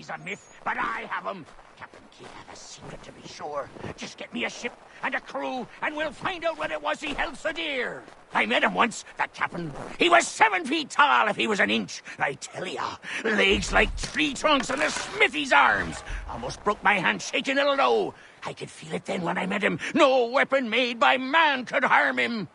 he's a myth, but I have him. Captain Kidd had a secret, to be sure. Just get me a ship and a crew, and we'll find out what it was he held so dear. I met him once, that captain. He was 7 feet tall if he was an inch. I tell ya, legs like tree trunks and a smithy's arms. Almost broke my hand shaking it'll know. I could feel it then when I met him. No weapon made by man could harm him.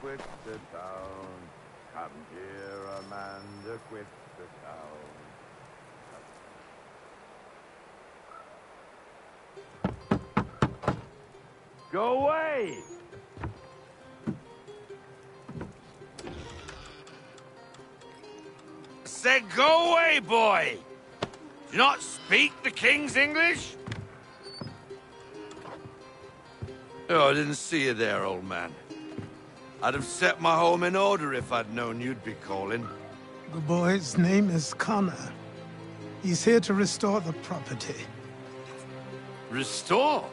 Quit the town. Come here, Amanda, quit the town. Go away! Said go away, boy! Do you not speak the King's English? Oh, I didn't see you there, old man. I'd have set my home in order if I'd known you'd be calling. The boy's name is Connor. He's here to restore the property. Restore?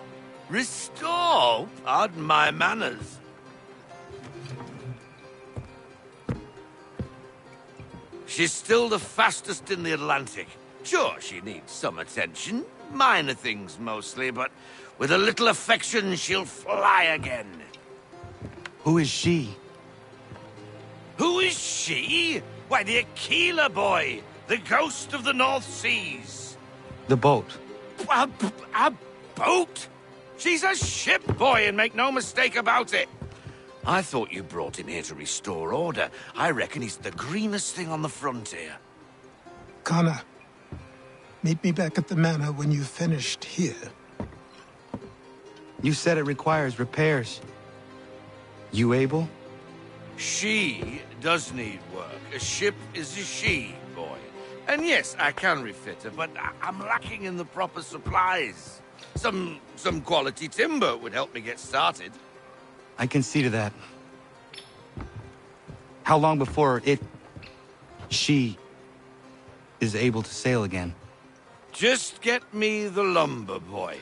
Restore? Pardon my manners. She's still the fastest in the Atlantic. Sure, she needs some attention. Minor things mostly, but with a little affection, she'll fly again. Who is she? Who is she? Why, the Aquila boy, the ghost of the North Seas. The boat. A boat? She's a ship, boy, and make no mistake about it. I thought you brought him here to restore order. I reckon he's the greenest thing on the frontier. Connor, meet me back at the manor when you've finished here. You said it requires repairs. You able? She does need work. A ship is a she, boy. And yes, I can refit her, but I'm lacking in the proper supplies. Some quality timber would help me get started. I can see to that. How long before she is able to sail again? Just get me the lumber, boy.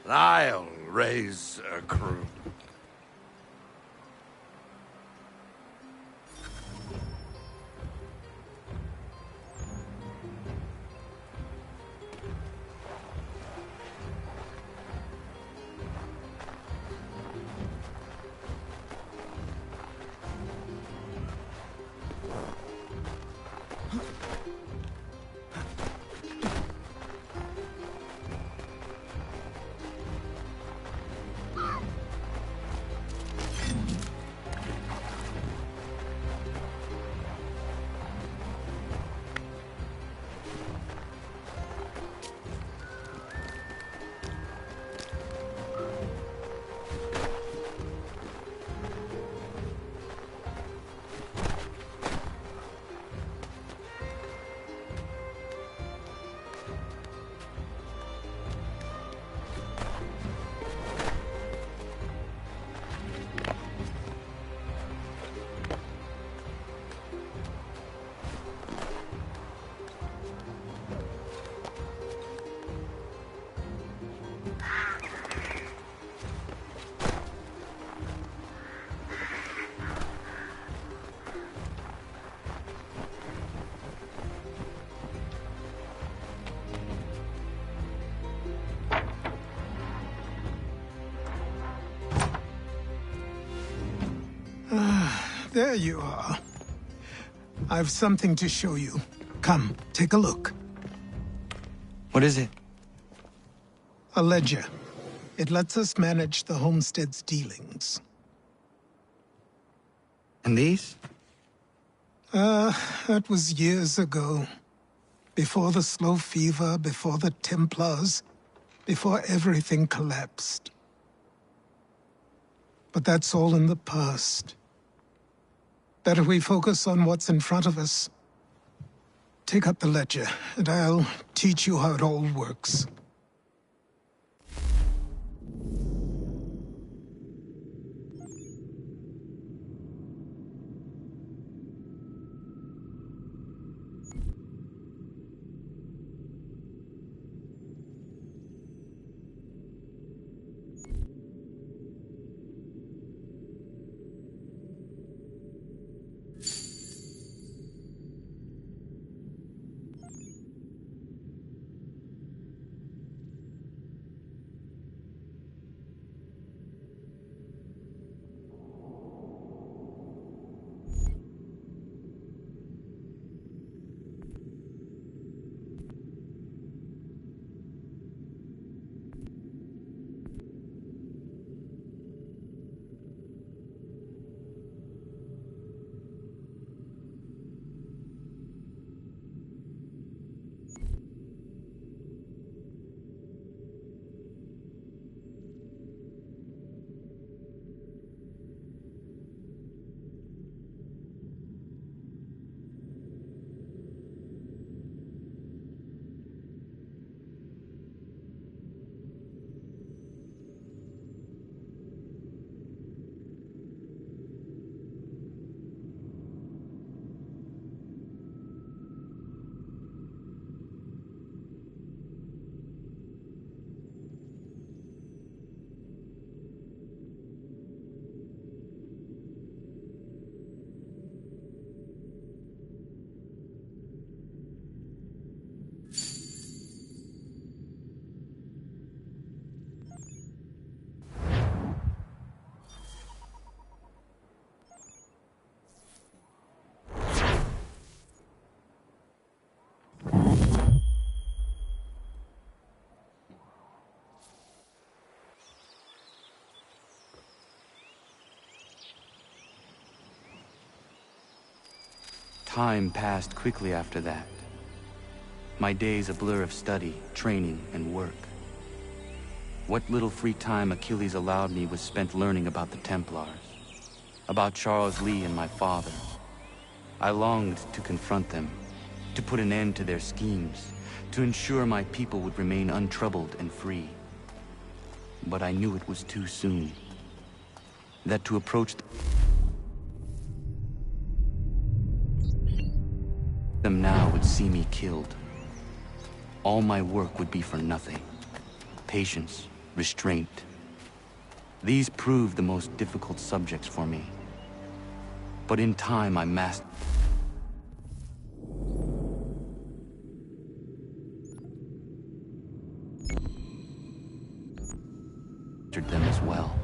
I'll raise a crew. There you are. I've something to show you. Come, take a look. What is it? A ledger. It lets us manage the homestead's dealings. And these? That was years ago. Before the slow fever, before the Templars, before everything collapsed. But that's all in the past. Better we focus on what's in front of us. Take up the ledger, and I'll teach you how it all works. Time passed quickly after that. My days a blur of study, training, and work. What little free time Achilles allowed me was spent learning about the Templars, about Charles Lee and my father. I longed to confront them, to put an end to their schemes, to ensure my people would remain untroubled and free. But I knew it was too soon. That to approach them now would see me killed. All my work would be for nothing. Patience, restraint. These proved the most difficult subjects for me. But in time I mastered them as well.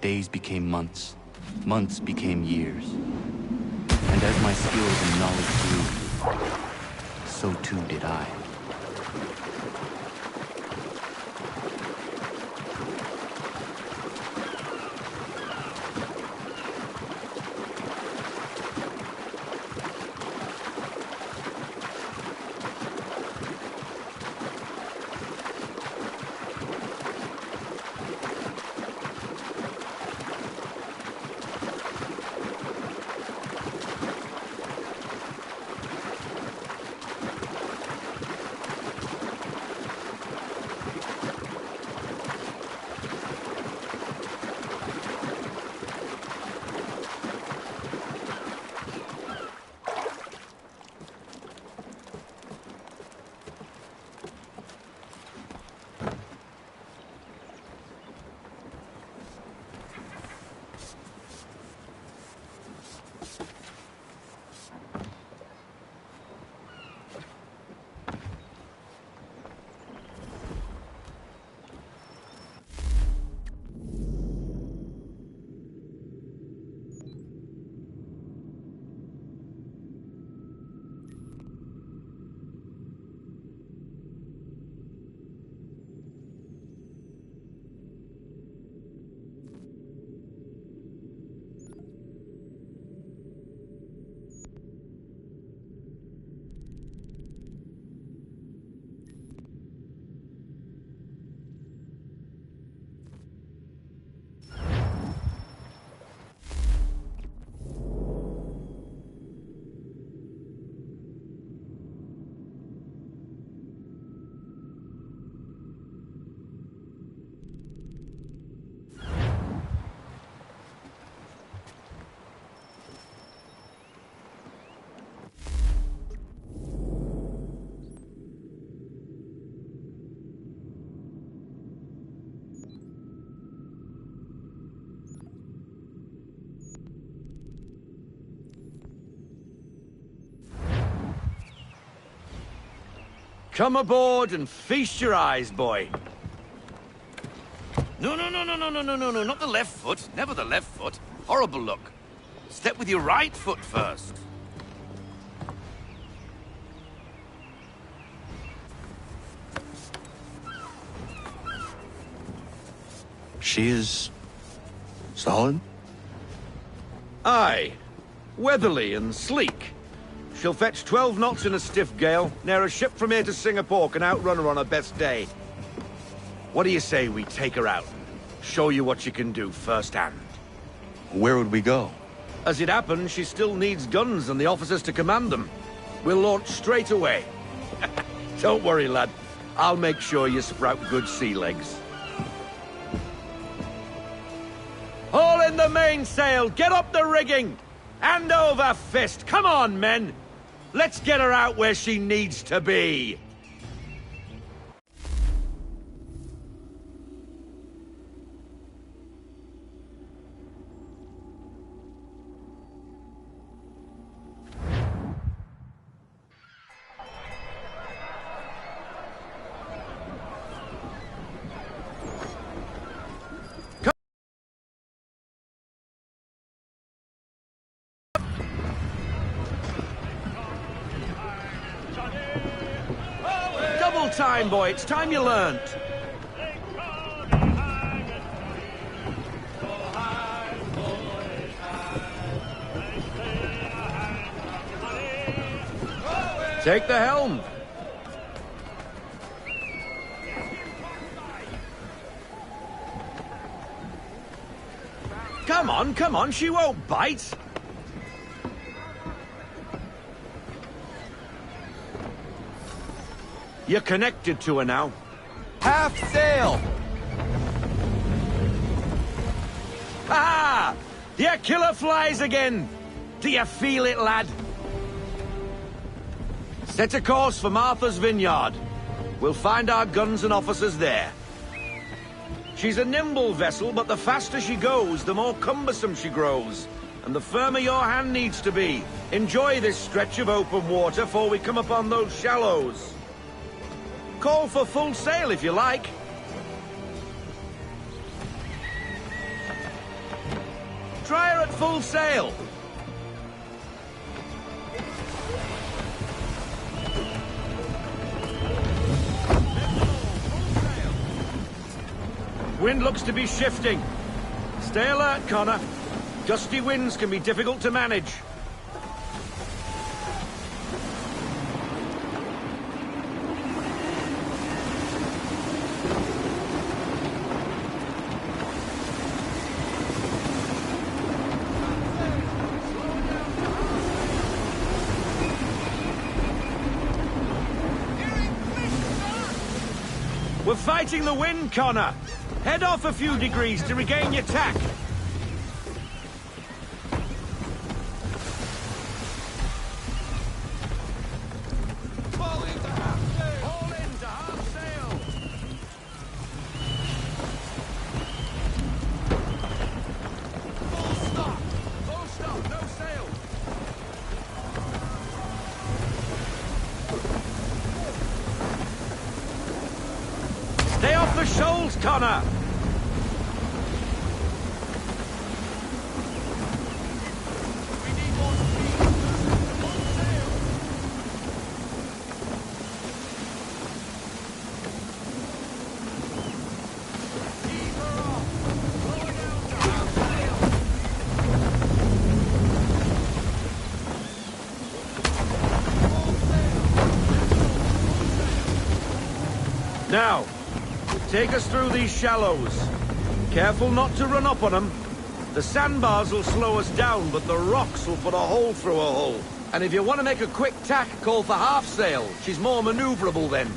Days became months, months became years. And as my skills and knowledge grew, so too did I. Come aboard and feast your eyes, boy. No, not the left foot. Never the left foot. Horrible look. Step with your right foot first. She is solid? Aye. Weatherly and sleek. She'll fetch 12 knots in a stiff gale. Ne'er a ship from here to Singapore can outrun her on her best day. What do you say we take her out? Show you what she can do firsthand. Where would we go? As it happens, she still needs guns and the officers to command them. We'll launch straight away. Don't worry, lad. I'll make sure you sprout good sea legs. Haul in the mainsail! Get up the rigging! Hand over fist! Come on, men! Let's get her out where she needs to be! Time, boy. It's time you learned. Take the helm. Come on, she won't bite. You're connected to her now. Half sail! Ah! Your killer flies again! Do you feel it, lad? Set a course for Martha's Vineyard. We'll find our guns and officers there. She's a nimble vessel, but the faster she goes, the more cumbersome she grows. And the firmer your hand needs to be. Enjoy this stretch of open water before we come upon those shallows. Call for full sail if you like. Try her at full sail. Wind looks to be shifting. Stay alert, Connor. Gusty winds can be difficult to manage. We're fighting the wind, Connor. Head off a few degrees to regain your tack. Fall into half sail. Fall into half sail. Full stop. Full stop. No sail. Stay off the shoals, Connor. Now, take us through these shallows. Careful not to run up on them. The sandbars will slow us down, but the rocks will put a hole through a hole. And if you want to make a quick tack, call for half sail. She's more maneuverable then.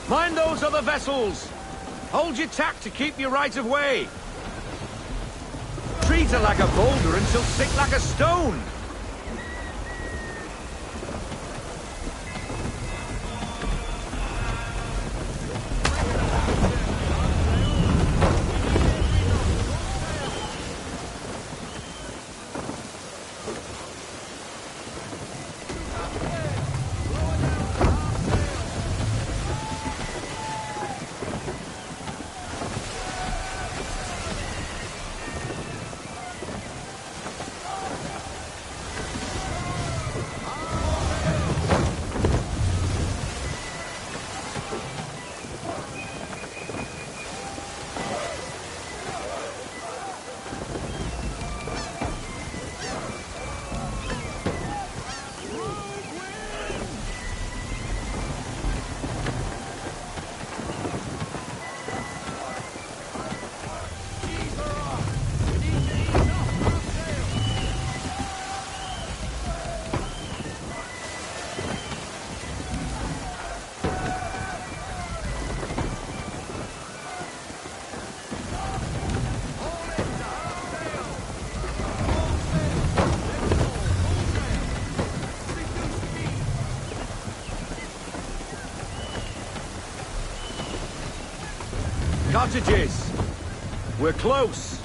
Mind those other vessels! Hold your tack to keep your right of way! Treat her like a boulder and she'll sink like a stone! Cottages! We're close!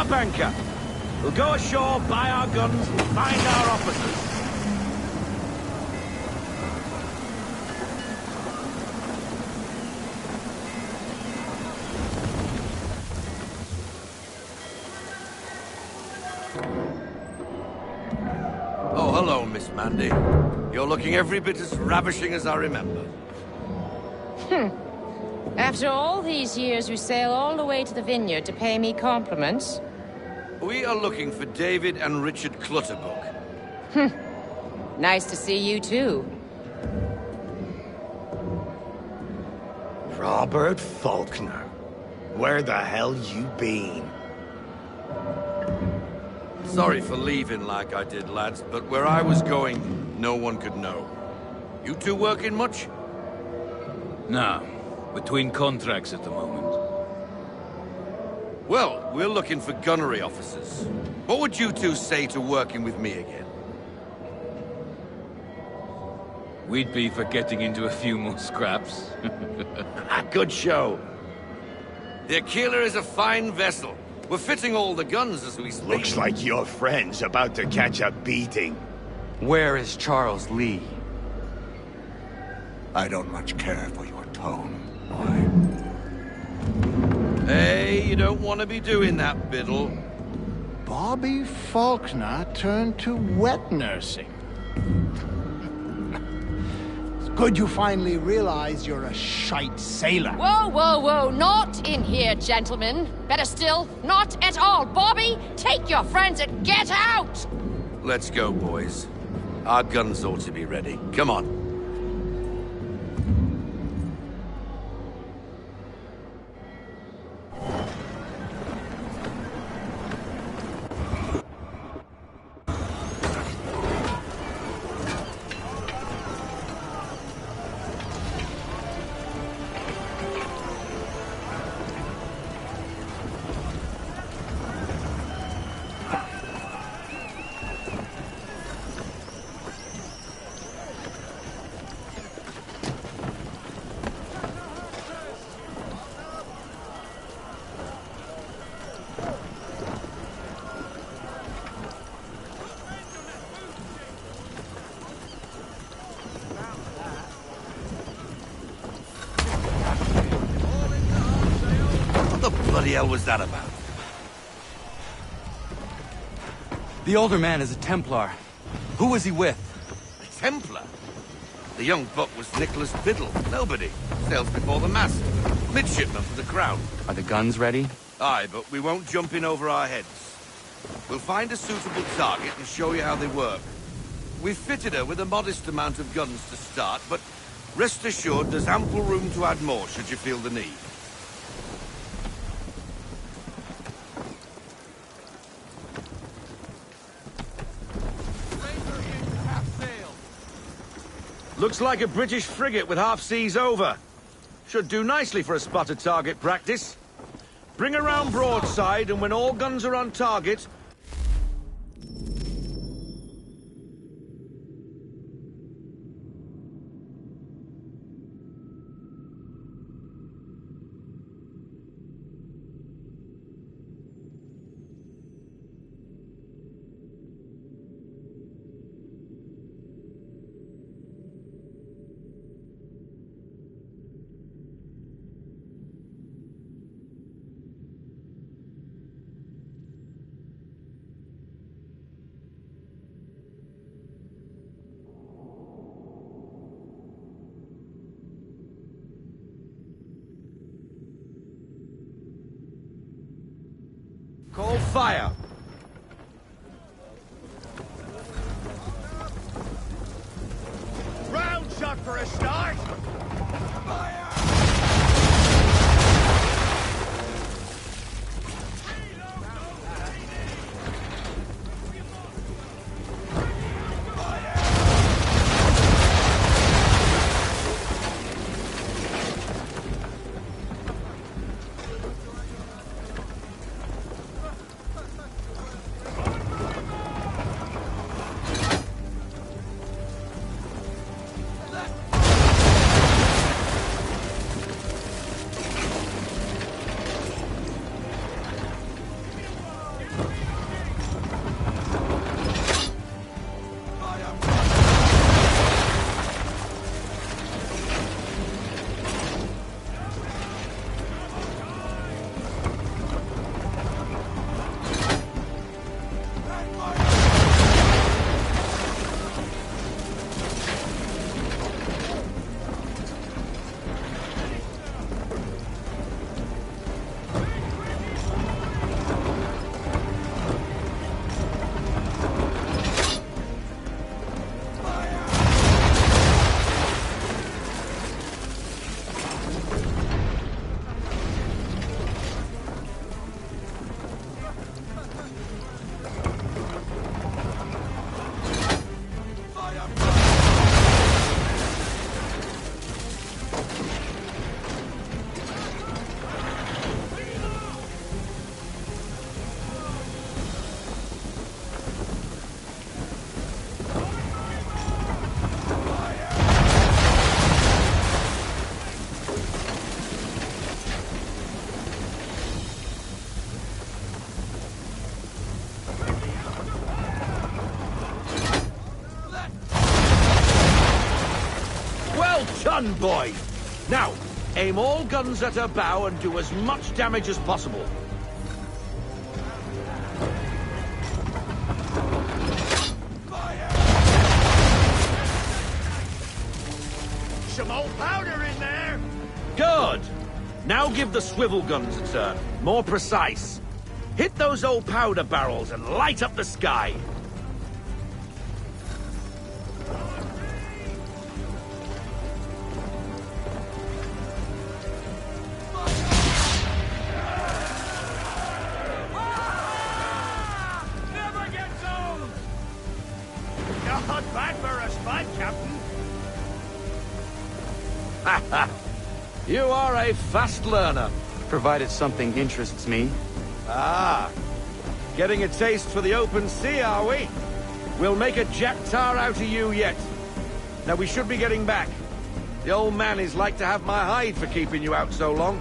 up anchor. We'll go ashore, buy our guns, and find our officers. Oh, hello, Miss Mandy. You're looking every bit as ravishing as I remember. After all these years, you sail all the way to the vineyard to pay me compliments? We are looking for David and Richard Clutterbuck. Nice to see you, too. Robert Faulkner. Where the hell you been? Sorry for leaving like I did, lads, but where I was going, no one could know. You two working much? No. Between contracts at the moment. Well, we're looking for gunnery officers. What would you two say to working with me again? We'd be for getting into a few more scraps. Good show. The Aquila is a fine vessel. We're fitting all the guns as we speak. Looks like your friend's about to catch a beating. Where is Charles Lee? I don't much care for your tone. Hey, you don't want to be doing that, Biddle. Bobby Faulkner turned to wet nursing. It's good you finally realize you're a shite sailor. Whoa, whoa, whoa, not in here, gentlemen. Better still, not at all. Bobby, take your friends and get out! Let's go, boys. Our guns ought to be ready. Come on. What the bloody hell was that about? The older man is a Templar. Who was he with? A Templar? The young buck was Nicholas Biddle. Nobody. Sails before the mast. Midshipman for the crown. Are the guns ready? Aye, but we won't jump in over our heads. We'll find a suitable target and show you how they work. We've fitted her with a modest amount of guns to start, but rest assured there's ample room to add more should you feel the need. Looks like a British frigate with half seas over. Should do nicely for a spotted target practice. Bring around broadside, and when all guns are on target, call fire. Round shot for a start. done, boy! Now, aim all guns at her bow and do as much damage as possible. Some old powder in there! Good! Now give the swivel guns a turn. More precise. Hit those old powder barrels and light up the sky. Never gets old! Not bad for a spud, Captain. You are a fast learner. Provided something interests me. Ah, getting a taste for the open sea, are we? We'll make a jack tar out of you yet. Now we should be getting back. The old man is like to have my hide for keeping you out so long.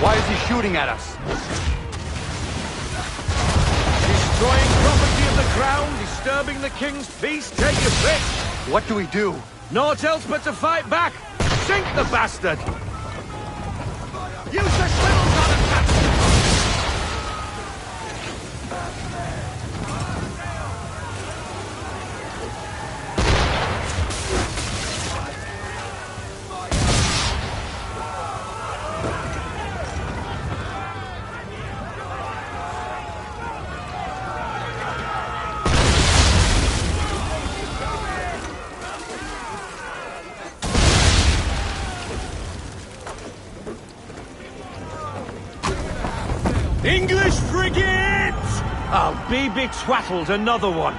Why is he shooting at us? Destroying property of the crown, disturbing the king's peace, take your pick. What do we do? Naught else but to fight back. Sink the bastard. Use the swivels on him, Captain. English frigate! I'll be betwattled, another one.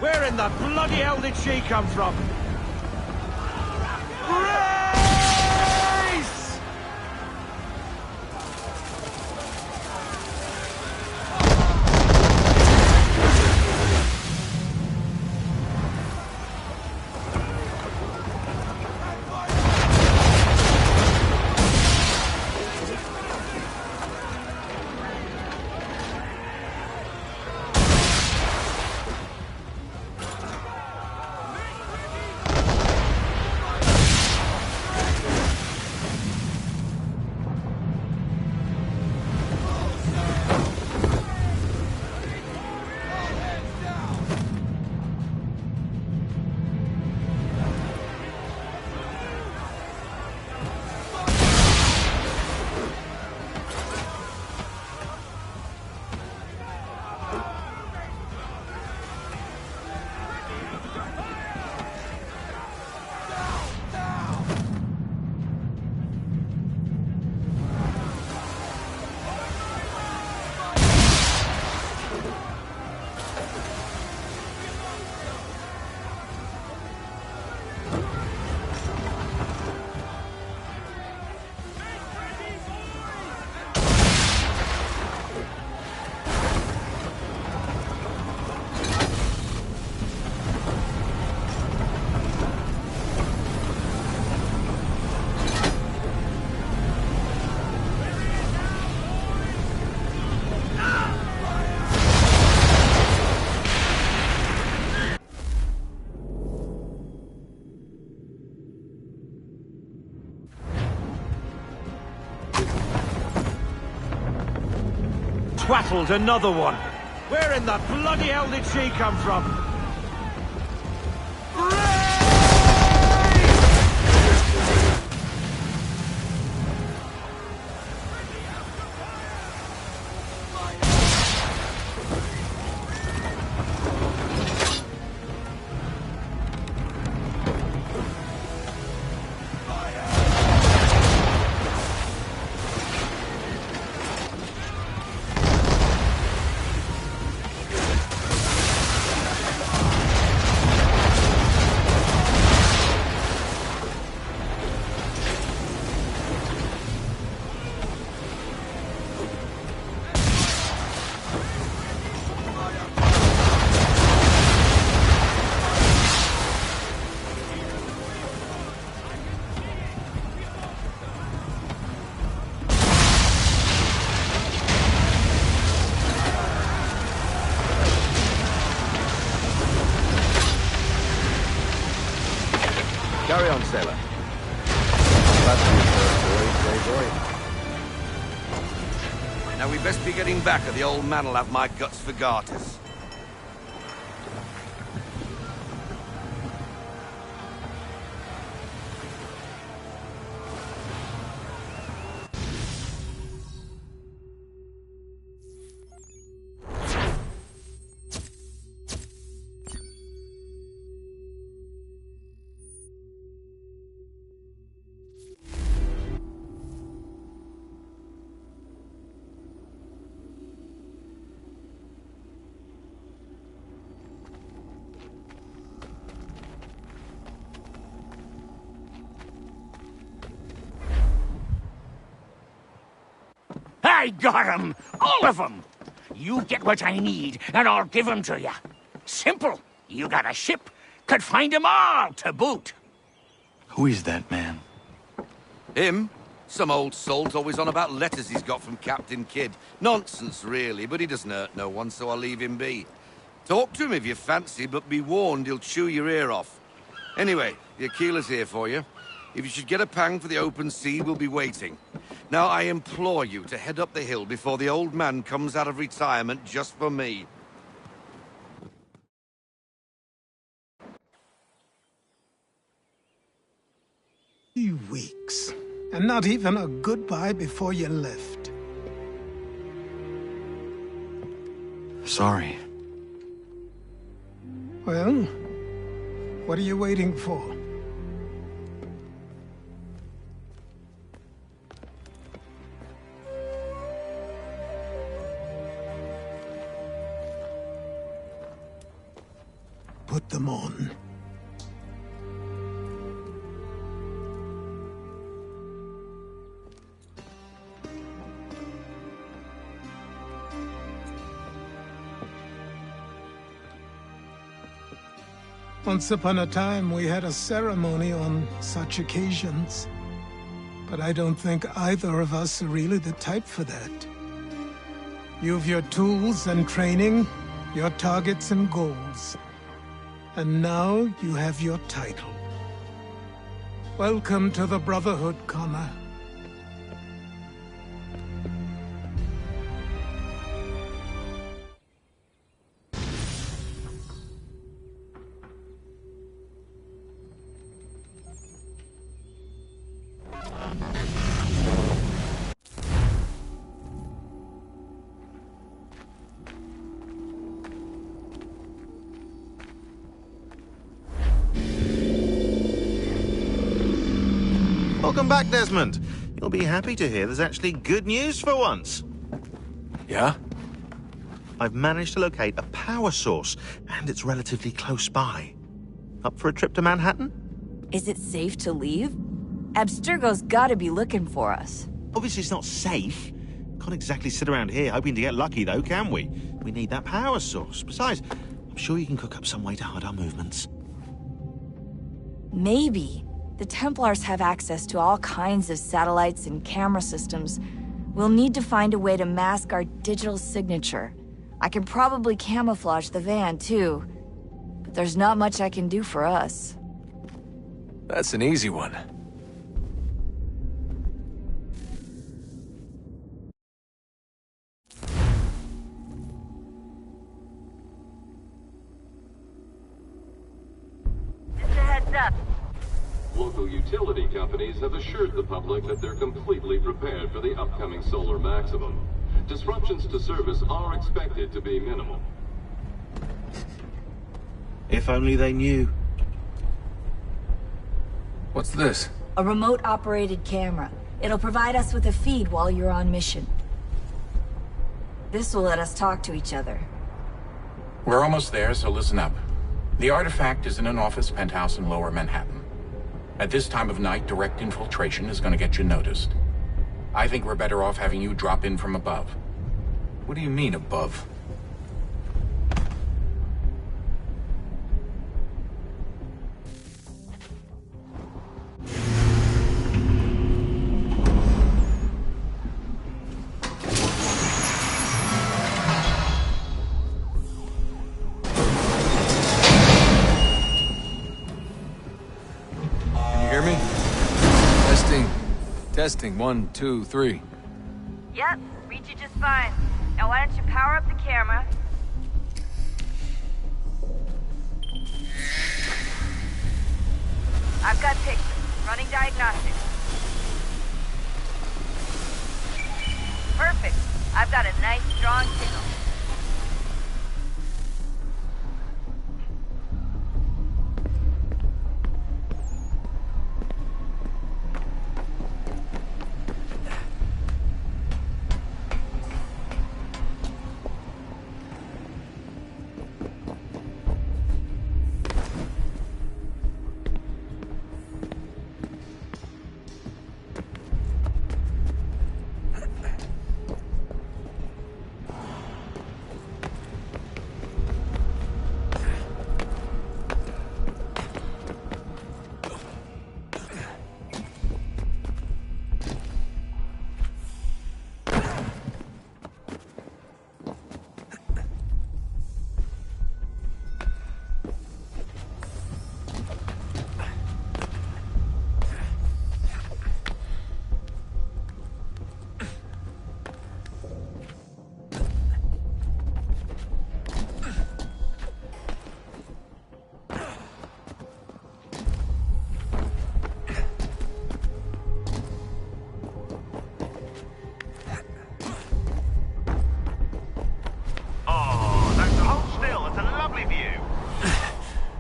Where in the bloody hell did she come from? Brace! baffled, another one. Where in the bloody hell did she come from? Carry on, sailor. Now we best be getting back, or the old man'll have my guts for garters. I got 'em! All of 'em! You get what I need, and I'll give 'em to you. Simple. You got a ship, could find 'em all to boot. Who is that man? Him? Some old salt always on about letters he's got from Captain Kidd. Nonsense, really, but he doesn't hurt no one, so I'll leave him be. Talk to him if you fancy, but be warned he'll chew your ear off. Anyway, the Aquila's here for you. If you should get a pang for the open sea, we'll be waiting. Now, I implore you to head up the hill before the old man comes out of retirement just for me. 3 weeks. And not even a goodbye before you left. Sorry. Well, what are you waiting for? Put them on. Once upon a time, we had a ceremony on such occasions. But I don't think either of us are really the type for that. You've your tools and training, your targets and goals. And now you have your title. Welcome to the Brotherhood, Connor. Welcome back, Desmond. You'll be happy to hear there's actually good news for once. Yeah? I've managed to locate a power source, and it's relatively close by. Up for a trip to Manhattan? Is it safe to leave? Abstergo's gotta be looking for us. Obviously it's not safe. Can't exactly sit around here hoping to get lucky, though, can we? We need that power source. Besides, I'm sure you can cook up some way to hide our movements. Maybe. The Templars have access to all kinds of satellites and camera systems. We'll need to find a way to mask our digital signature. I can probably camouflage the van, too. But there's not much I can do for us. That's an easy one. What's up? Local utility companies have assured the public that they're completely prepared for the upcoming solar maximum. Disruptions to service are expected to be minimal. If only they knew. What's this? A remote-operated camera. It'll provide us with a feed while you're on mission. This will let us talk to each other. We're almost there, so listen up. The artifact is in an office penthouse in Lower Manhattan. At this time of night, direct infiltration is going to get you noticed. I think we're better off having you drop in from above. What do you mean, above? Testing, 1, 2, 3. Yep, read you just fine. Now why don't you power up the camera? I've got pictures. Running diagnostics. Perfect. I've got a nice, strong signal.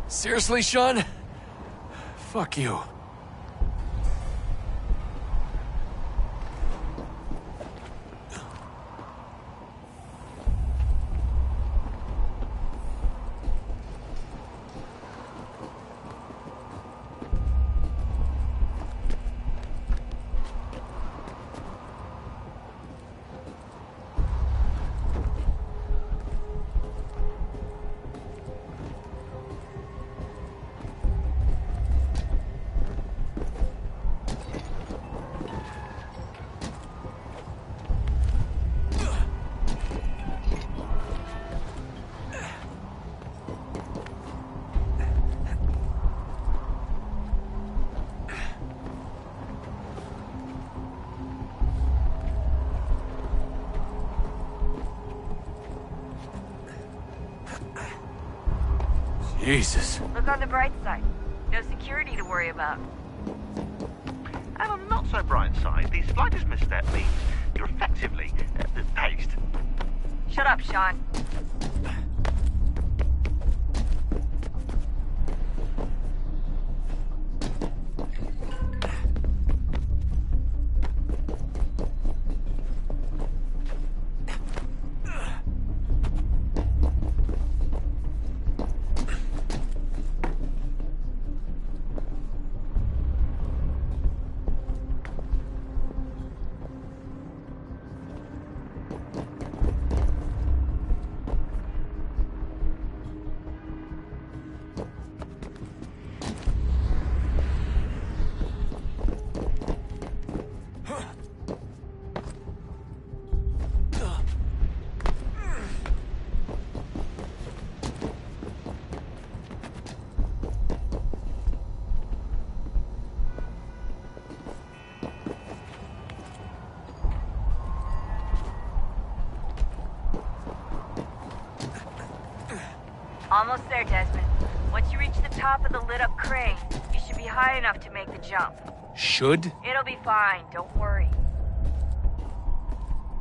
Seriously, Sean? Fuck you. Jesus. Look on the bright side. No security to worry about. And on the not so bright side, the slightest misstep means you're effectively paced. Shut up, Sean. Almost there, Desmond. Once you reach the top of the lit-up crane, should be high enough to make the jump. Should? It'll be fine, don't worry.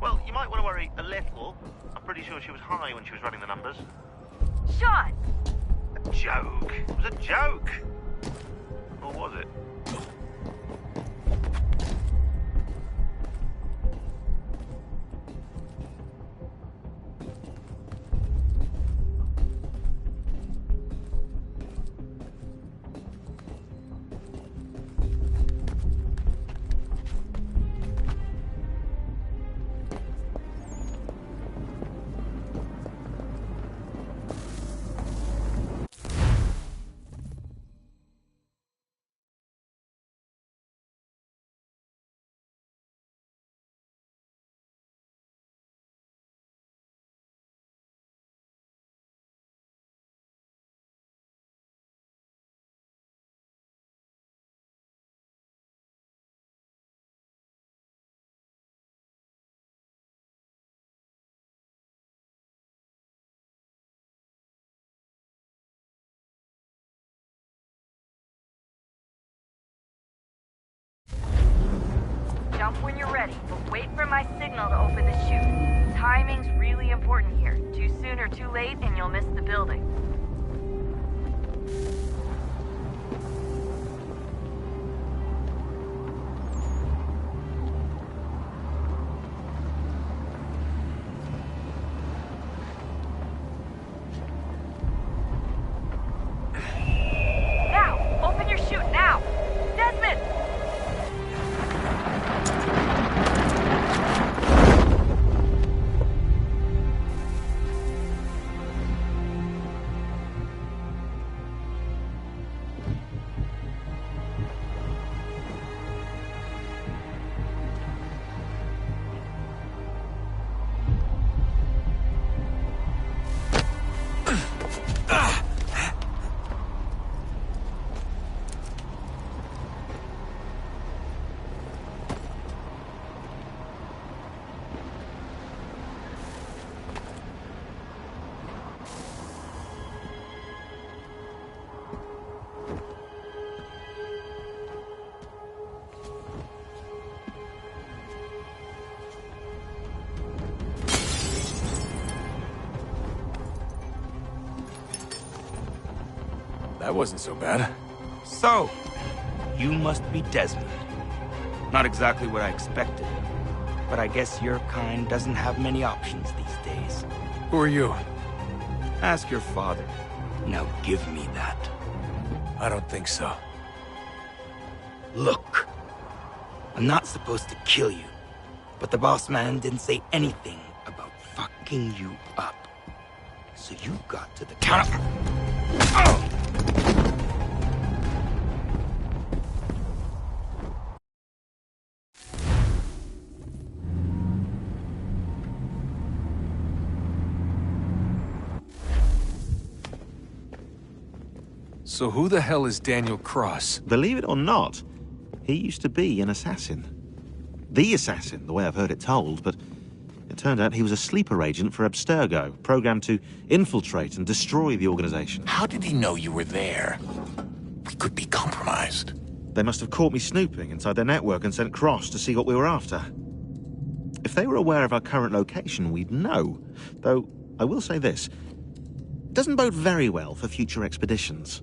Well, you might want to worry a little. I'm pretty sure she was high when she was running the numbers. Sean! A joke. It was a joke. Or was it? Jump when you're ready, but wait for my signal to open the chute. Timing's really important here. Too soon or too late, and you'll miss the building. Now! Open your chute, now! Desmond! That wasn't so bad. So, you must be Desmond. Not exactly what I expected, but I guess your kind doesn't have many options these days. Who are you? Ask your father. Now give me that. I don't think so. Look, I'm not supposed to kill you, but the boss man didn't say anything about fucking you up. So you got to the counter. Oh! So who the hell is Daniel Cross? Believe it or not, he used to be an assassin. The assassin, the way I've heard it told, but it turned out he was a sleeper agent for Abstergo, programmed to infiltrate and destroy the organization. How did he know you were there? We could be compromised. They must have caught me snooping inside their network and sent Cross to see what we were after. If they were aware of our current location, we'd know. Though, I will say this. It doesn't bode very well for future expeditions.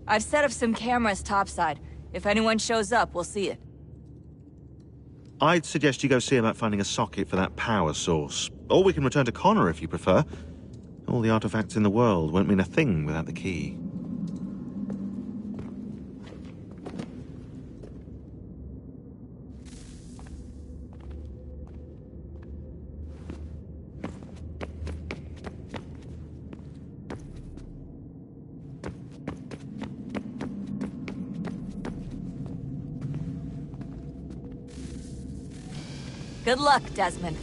I've set up some cameras topside. If anyone shows up, we'll see it. I'd suggest you go see about finding a socket for that power source. Or we can return to Connor if you prefer. All the artifacts in the world won't mean a thing without the key. Good luck, Desmond.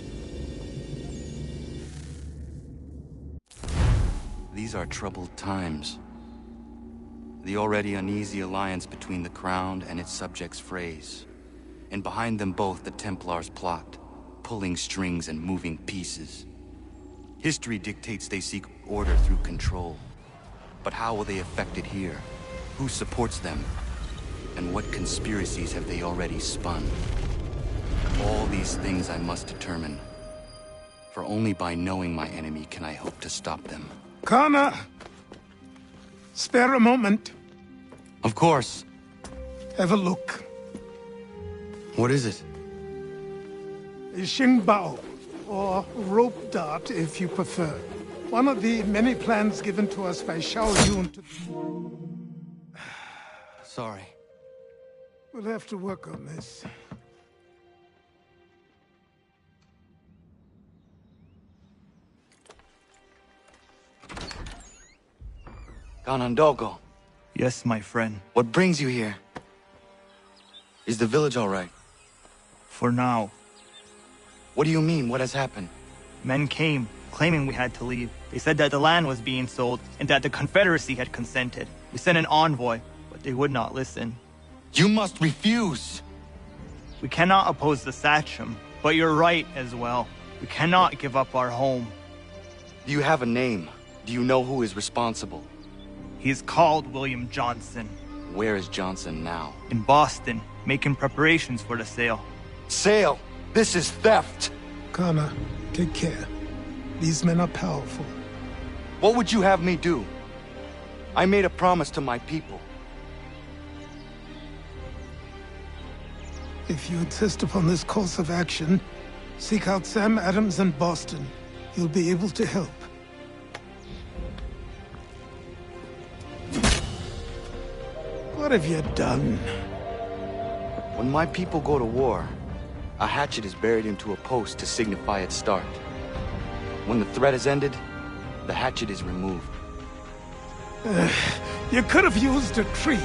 These are troubled times. The already uneasy alliance between the Crown and its subjects frays. And behind them both the Templars plot, pulling strings and moving pieces. History dictates they seek order through control. But how will they effect it here? Who supports them? And what conspiracies have they already spun? All these things I must determine. For only by knowing my enemy can I hope to stop them. Connor! Spare a moment. Of course. Have a look. What is it? A Xingbao, or rope dart if you prefer. One of the many plans given to us by Xiao Yun to... Sorry. We'll have to work on this. Ganondogo. Yes, my friend. What brings you here? Is the village all right? For now. What do you mean? What has happened? Men came, claiming we had to leave. They said that the land was being sold, and that the Confederacy had consented. We sent an envoy, but they would not listen. You must refuse! We cannot oppose the Sachem, but you're right as well. We cannot give up our home. Do you have a name? Do you know who is responsible? He is called William Johnson. Where is Johnson now? In Boston, making preparations for the sale. Sale? This is theft! Connor, take care. These men are powerful. What would you have me do? I made a promise to my people. If you insist upon this course of action, seek out Sam Adams in Boston. He'll be able to help. What have you done? When my people go to war, a hatchet is buried into a post to signify its start. When the threat is ended, the hatchet is removed. You could have used a tree.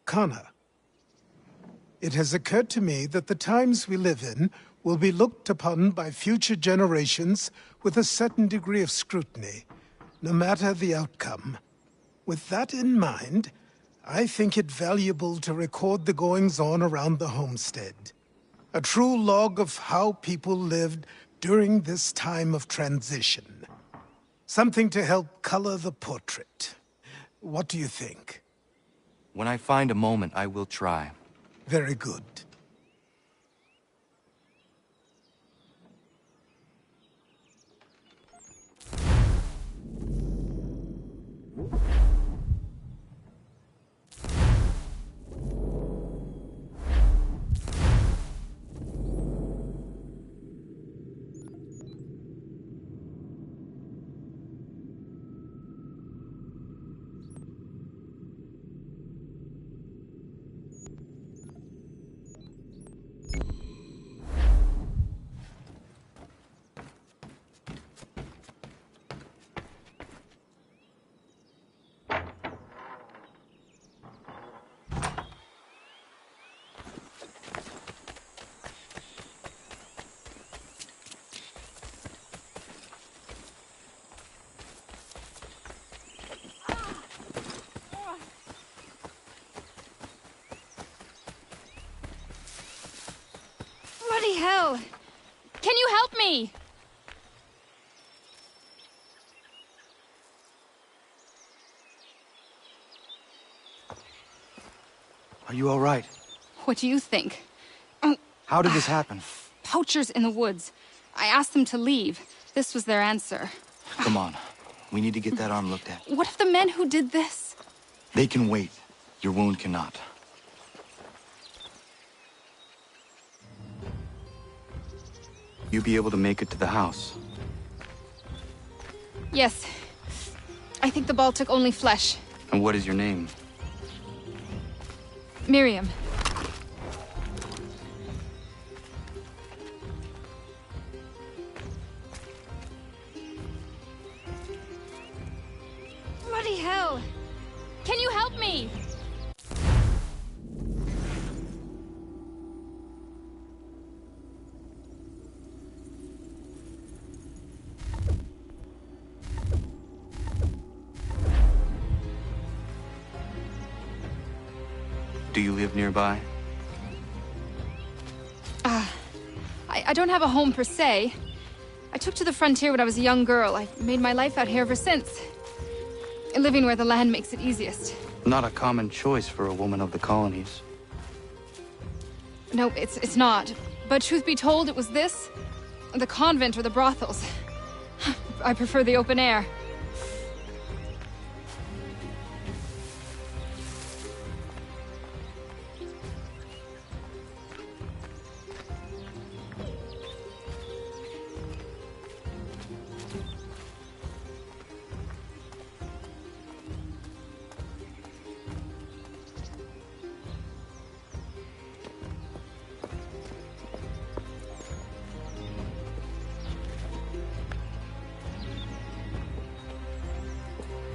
Connor, it has occurred to me that the times we live in will be looked upon by future generations with a certain degree of scrutiny, no matter the outcome. With that in mind, I think it valuable to record the goings-on around the homestead. A true log of how people lived during this time of transition. Something to help color the portrait. What do you think? When I find a moment, I will try. Very good. hell! Can you help me? Are you all right? What do you think? How did this happen? Poachers in the woods. I asked them to leave. This was their answer. Come on. We need to get that arm looked at. What if the men who did this? They can wait. Your wound cannot. You be able to make it to the house? Yes. I think the ball took only flesh. And what is your name? Miriam. Bloody hell! Can you help me? Do you live nearby? I don't have a home per se. I took to the frontier when I was a young girl. I've made my life out here ever since. Living where the land makes it easiest. Not a common choice for a woman of the colonies. No, it's not. But truth be told, it was this, the convent or the brothels. I prefer the open air.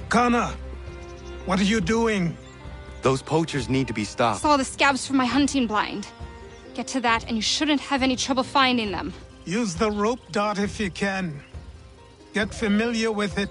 Connor, what are you doing? Those poachers need to be stopped. Saw the scabs from my hunting blind. Get to that and you shouldn't have any trouble finding them. Use the rope dart if you can. Get familiar with it.